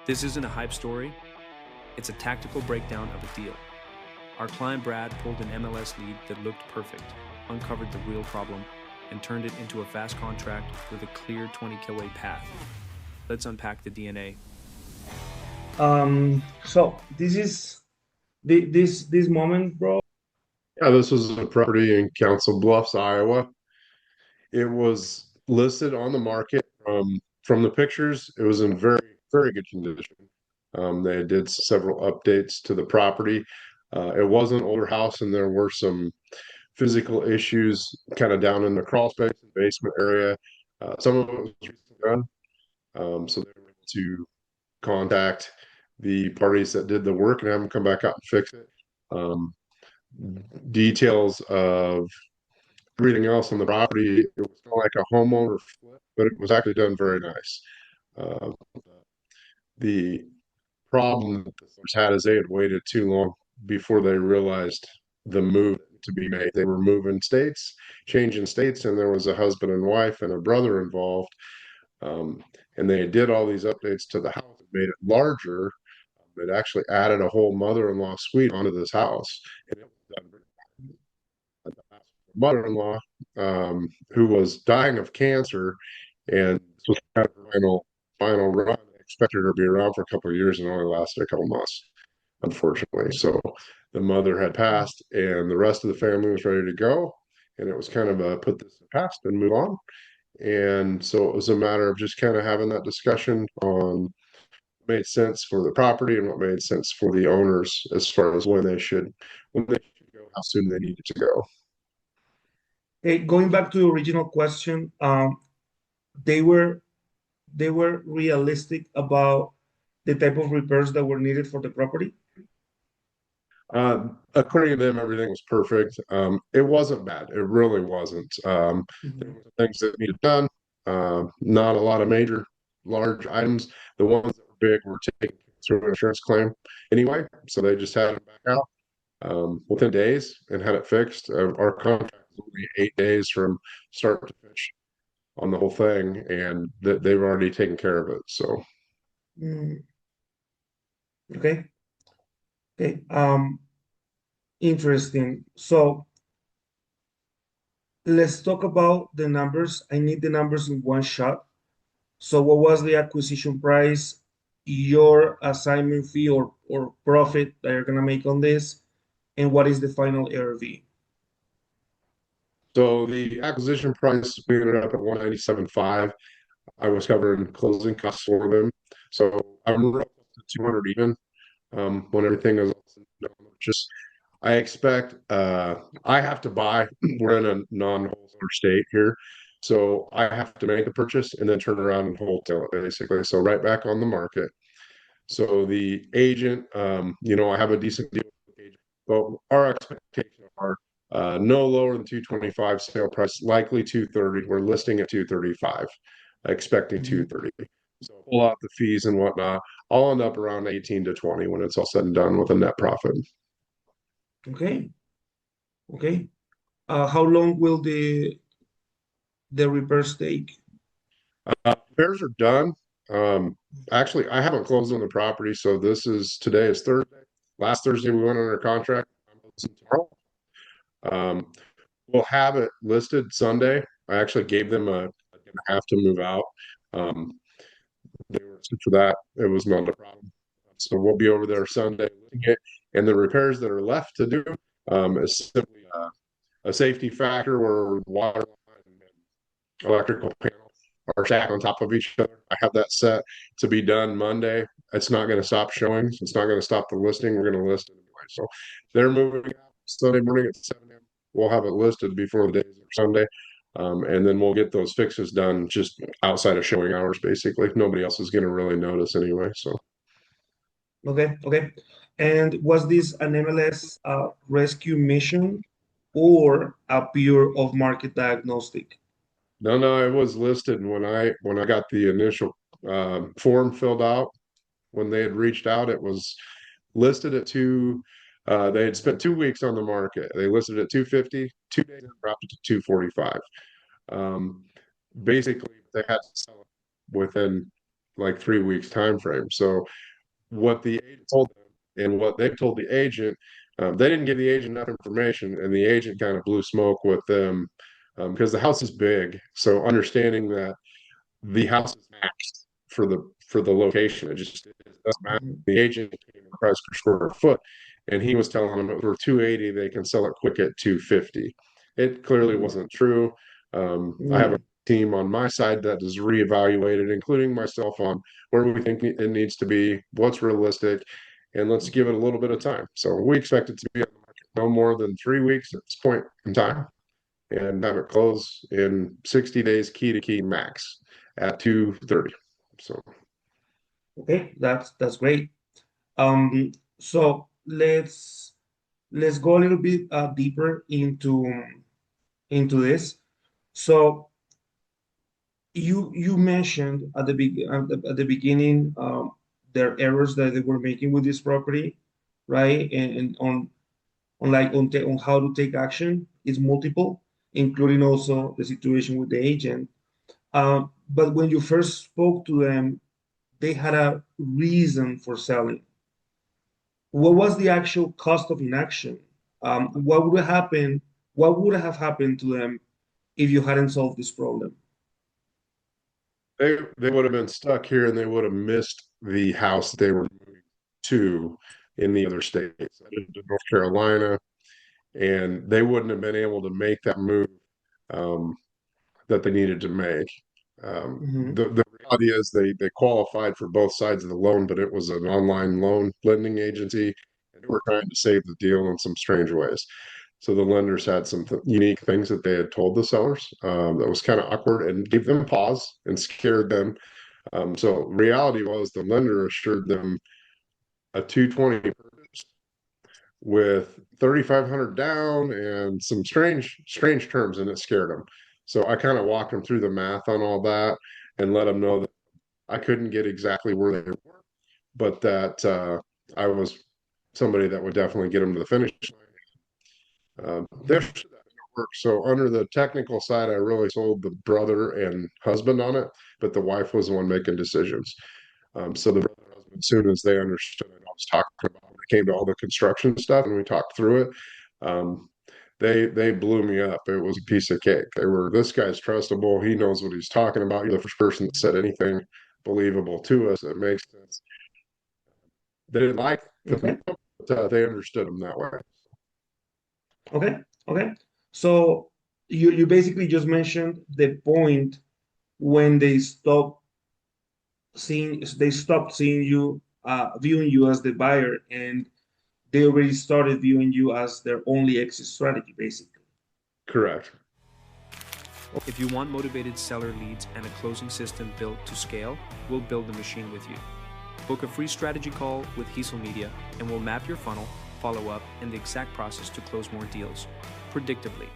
This isn't a hype story, it's a tactical breakdown of a deal. Our client Brad pulled an MLS lead that looked perfect, uncovered the real problem, and turned it into a fast contract with a clear 20K path. Let's unpack the DNA. So this is this moment, bro. Yeah, this was a property in Council Bluffs, Iowa. It was listed on the market from the pictures. It was in very good condition. They did several updates to the property. It was an older house, and there were some physical issues kind of down in the crawl space and basement area. Some of it was recently done, so they were able to contact the parties that did the work and have them come back out and fix it. Um, Details of everything else on the property, it was kind of like a homeowner flip, but it was actually done very nice. Uh, the problem that the sellers had is they had waited too long before they realized the move to be made. They were moving states, changing states, and there was a husband and wife and a brother involved. And they did all these updates to the house, made it larger. It actually added a whole mother-in-law suite onto this house. And it was done mother-in-law, who was dying of cancer, and this was kind of her final run. I expected her to be around for a couple of years, and only lasted a couple of months, unfortunately. So the mother had passed, and the rest of the family was ready to go, and it was kind of a put this in the past and move on. And so it was a matter of just kind of having that discussion on what made sense for the property and what made sense for the owners as far as when they should go, how soon they needed to go. Hey, going back to the original question, they were they were realistic about the type of repairs that were needed for the property. According to them, everything was perfect. It wasn't bad. It really wasn't. There Mhm. were things that needed done. Not a lot of major, large items. The ones that were big were taken through an insurance claim anyway, so they just had it back out within days and had it fixed. Our contract was only 8 days from start to finish on the whole thing, and they've already taken care of it. So Mm, okay, okay. Interesting. So let's talk about the numbers. I need the numbers in one shot. So what was the acquisition price, your assignment fee or profit that you're gonna make on this, and what is the final ARV? so the acquisition price, we ended up at 197.5. I was covering closing costs for them. So I'm roughly 200 even when everything is just, I expect, I have to buy, we're in a non-wholesaler state here. So I have to make the purchase and then turn around and wholesale it basically. So right back on the market. So the agent, I have a decent deal with the agent, but our expectations are no lower than 225 sale price, likely 230. We're listing at 235, expecting Mhm. 230. So pull out the fees and whatnot. I'll end up around 18 to 20 when it's all said and done with a net profit. Okay, okay. How long will the repairs take? Repairs are done. Um, Actually, I haven't closed on the property, so today is Thursday. Last Thursday we went under contract. I'm closing tomorrow. Um, we'll have it listed Sunday. I actually gave them a day and a half to move out. Um, they were for that. It was not a problem. So we'll be over there Sunday looking at it. And the repairs that are left to do is simply a safety factor where water line and electrical panel are stacked on top of each other. I have that set to be done Monday. It's not going to stop showing. So it's not going to stop the listing. We're going to list it anyway. So they're moving out Sunday morning at 7 a.m. We'll have it listed before the days of Sunday. And then we'll get those fixes done just outside of showing hours, basically. Nobody else is going to really notice anyway. So Okay, okay. And was this an MLS rescue mission or a pure off-market diagnostic? no, it was listed when I got the initial form filled out. When they had reached out, it was listed at two. They had spent 2 weeks on the market. They listed at 250. 2 days and dropped it to 245. Um, Basically, they had to sell it within. like 3 weeks time frame. So what the agent told them and what they told the agent, they didn't give the agent enough information, and the agent kind of blew smoke with them because the house is big. So understanding that the house is maxed for the location, it just doesn't matter. Mhm. The agent came in price per square foot, and he was telling them for 280 they can sell it quick at 250. It clearly wasn't true. I have Yeah. a team on my side that is reevaluated, including myself, on where we think it needs to be, what's realistic, and let's give it a little bit of time. So we expect it to be on the market no more than 3 weeks at this point in time, and have it close in 60 days, key to key max at 230. So Okay, that's great. So let's go a little bit deeper into this. So you mentioned at the beginning their errors that they were making with this property, right? And on how to take action is multiple, including also the situation with the agent. But when you first spoke to them, they had a reason for selling. What was the actual cost of inaction? What would happen? What would have happened to them if you hadn't solved this problem? they would have been stuck here, and they would have missed the house they were moving to in the other states. I lived in North Carolina, and they wouldn't have been able to make that move um, that they needed to make. Hmm. The reality is they qualified for both sides of the loan, but it was an online loan lending agency, and they were trying to save the deal in some strange ways. So the lenders had some unique things that they had told the sellers that was kind of awkward and gave them pause and scared them. So reality was the lender assured them a 220 purchase with 3,500 down and some strange terms, and it scared them. So I kind of walked them through the math on all that and let them know that I couldn't get exactly where they were, but that I was somebody that would definitely get them to the finish line. They understood that didn't work. So under the technical side, I really sold the brother and husband on it, but the wife was the one making decisions. So the brother and husband, as soon as they understood what I was talking about, when it came to all the construction stuff and we talked through it, um, they blew me up. It was a piece of cake. They were, this guy's trustable. He knows what he's talking about. You're the first person that said anything believable to us that makes sense. They didn't like them, Okay, but they understood them that way. okay, okay. So you basically just mentioned the point when they stopped seeing you, viewing you as the buyer, and they already started viewing you as their only exit strategy, basically. Correct. If you want motivated seller leads and a closing system built to scale, we'll build the machine with you. Book a free strategy call with Hesel Media, and we'll map your funnel, follow up, and the exact process to close more deals, predictably,